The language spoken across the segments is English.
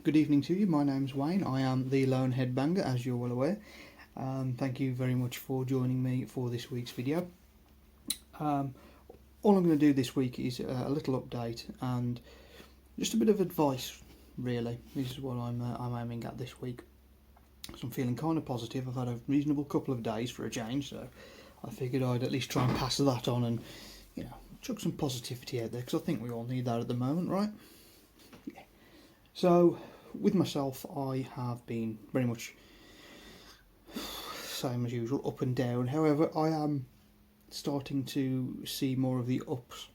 good evening to you. My name's Wayne. I am the Lone Headbanger, as you're well aware. Thank you very much for joining me for this week's video. All I'm going to do this week is a little update and just a bit of advice, really. This is what I'm aiming at this week. So I'm feeling kind of positive. I've had a reasonable couple of days for a change, so I figured I'd at least try and pass that on and, chuck some positivity out there, because I think we all need that at the moment, right? Yeah. So, with myself, I have been very much same as usual, up and down. However, I am starting to see more of the ups,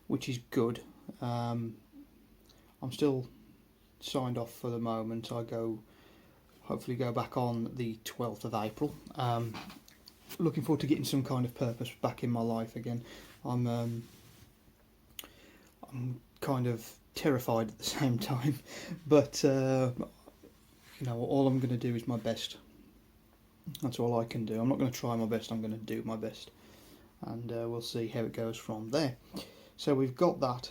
which is good. I'm still signed off for the moment. I hopefully go back on the 12th of April. Looking forward to getting some kind of purpose back in my life again. I'm kind of terrified at the same time, but all I'm going to do is my best. That's all I can do. I'm not going to try my best, I'm going to do my best, and we'll see how it goes from there. So we've got that.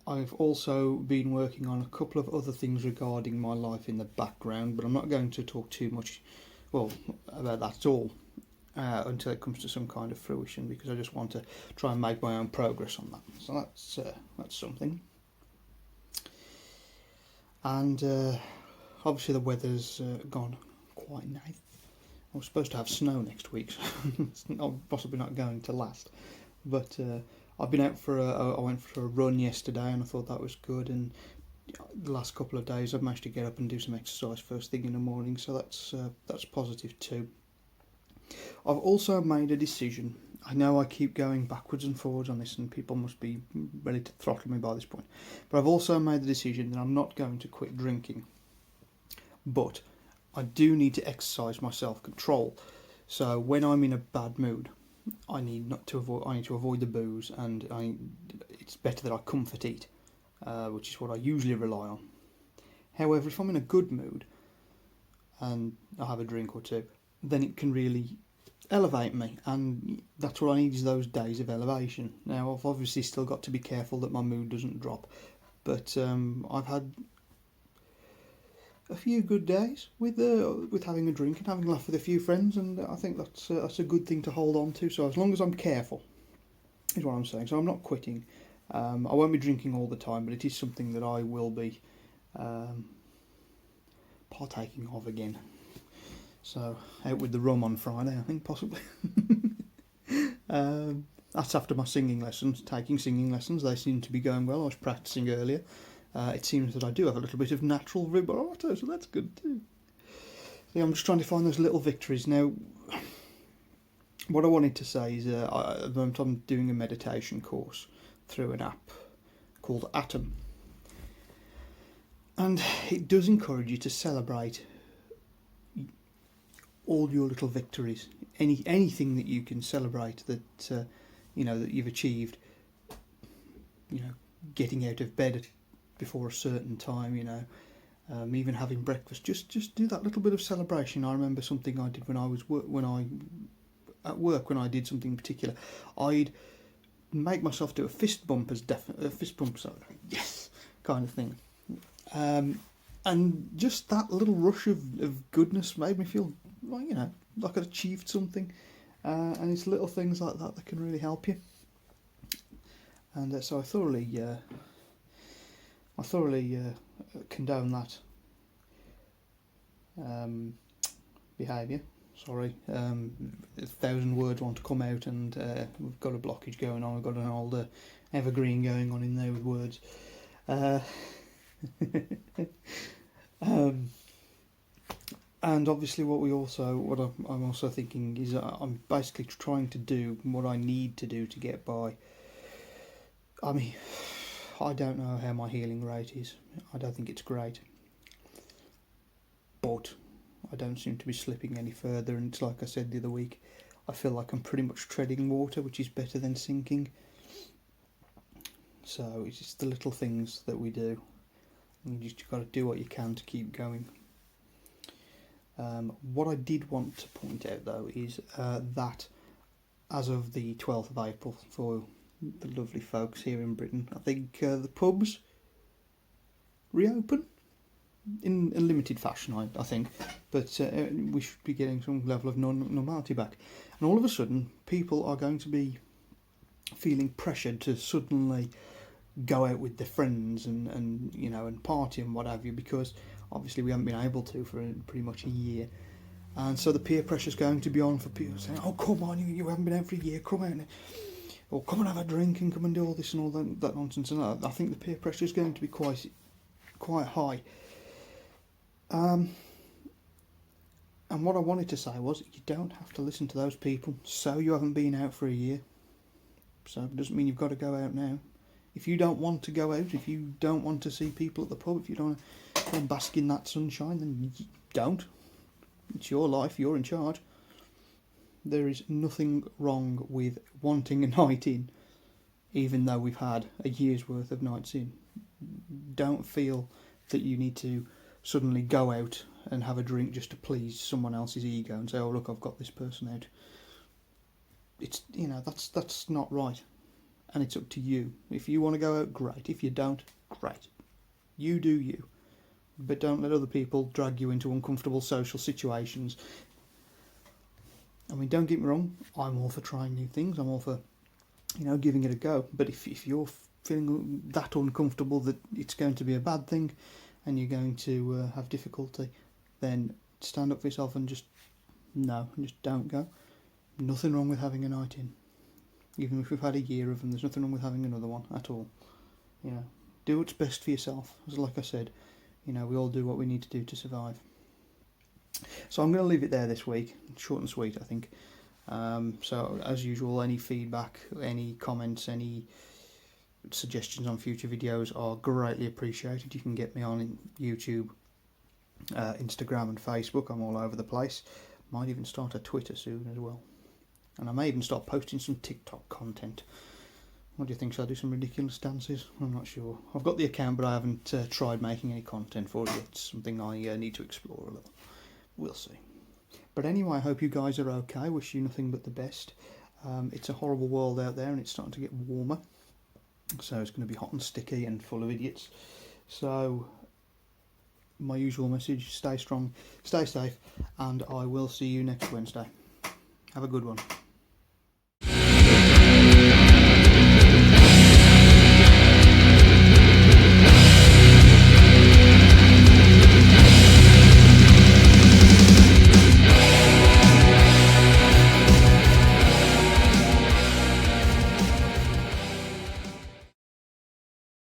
I've also been working on a couple of other things regarding my life in the background, but I'm not going to talk too much about that at all until it comes to some kind of fruition, because I just want to try and make my own progress on that. So that's something. And obviously the weather's gone quite nice. I was supposed to have snow next week, so it's possibly not going to last. But I've been out I went for a run yesterday, and I thought that was good. And the last couple of days I've managed to get up and do some exercise first thing in the morning, so that's positive too. I've also made a decision. I know I keep going backwards and forwards on this, and people must be ready to throttle me by this point, but I've also made the decision that I'm not going to quit drinking, but I do need to exercise my self-control. So when I'm in a bad mood, I need to avoid the booze, and it's better that I comfort eat, which is what I usually rely on. However, if I'm in a good mood and I have a drink or two, then it can really elevate me, and that's what I need, is those days of elevation. Now, I've obviously still got to be careful that my mood doesn't drop, but I've had a few good days with having a drink and having a laugh with a few friends, and I think that's a good thing to hold on to. So as long as I'm careful, is what I'm saying. So I'm not quitting. I won't be drinking all the time, but it is something that I will be partaking of again. So out with the rum on Friday, I think, possibly. That's after my singing lessons. Taking singing lessons, they seem to be going well. I was practising earlier. It seems that I do have a little bit of natural vibrato, so that's good too. Yeah, I'm just trying to find those little victories. Now, what I wanted to say is at the moment I'm doing a meditation course through an app called Atom. And it does encourage you to celebrate all your little victories. Anything that you can celebrate that that you've achieved. Getting out of bed before a certain time, even having breakfast. Just do that little bit of celebration. I remember something I did when I did something particular. I'd make myself do a fist bump, so yes, kind of thing. And just that little rush of goodness made me feel like I'd achieved something. And it's little things like that can really help you. And so I thoroughly condone that behaviour. Sorry, 1,000 words want to come out, and we've got a blockage going on. We've got an old evergreen going on in there with words. And obviously what I'm also thinking is I'm basically trying to do what I need to do to get by. I mean, I don't know how my healing rate is. I don't think it's great. But I don't seem to be slipping any further, and it's like I said the other week, I feel like I'm pretty much treading water, which is better than sinking. So it's just the little things that we do. You just got to do what you can to keep going. What I did want to point out though is that as of the 12th of April, for the lovely folks here in Britain, I think the pubs reopen in a limited fashion, I think, but we should be getting some level of normality back. And all of a sudden, people are going to be feeling pressured to suddenly go out with their friends and you know, and party and what have you, because obviously we haven't been able to for pretty much a year. And so the peer pressure is going to be on for people saying, "Oh, come on, you haven't been out for a year, come out, or come and have a drink and come and do all this and all that nonsense." And I think the peer pressure is going to be quite high. And what I wanted to say was, you don't have to listen to those people. So you haven't been out for a year, so it doesn't mean you've got to go out now. If you don't want to go out, if you don't want to see people at the pub, if you don't want to go and bask in that sunshine, then don't. It's your life, you're in charge. There is nothing wrong with wanting a night in, even though we've had a year's worth of nights in. Don't feel that you need to suddenly go out and have a drink just to please someone else's ego and say, "Oh, look, I've got this person out." It's, you know, that's not right, and it's up to you. If you want to go out, great. If you don't, great. You do you, but don't let other people drag you into uncomfortable social situations. I mean, don't get me wrong, I'm all for trying new things. I'm all for, you know, giving it a go. But if you're feeling that uncomfortable that it's going to be a bad thing, and you're going to have difficulty, then stand up for yourself and just don't go. Nothing wrong with having a night in. Even if we've had a year of them, there's nothing wrong with having another one at all. You know, do what's best for yourself. As like I said, you know, we all do what we need to do to survive. So I'm going to leave it there this week. Short and sweet, I think. So as usual, any feedback, any comments, any suggestions on future videos are greatly appreciated. You can get me on YouTube, Instagram and Facebook. I'm all over the place. Might even start a Twitter soon as well. And I may even start posting some TikTok content. What do you think? Shall I do some ridiculous dances? I'm not sure. I've got the account, but I haven't tried making any content for it. It's something I need to explore a little. We'll see. But anyway, I hope you guys are okay. I wish you nothing but the best. It's a horrible world out there, and it's starting to get warmer. So it's going to be hot and sticky and full of idiots. So my usual message, stay strong, stay safe, and I will see you next Wednesday. Have a good one.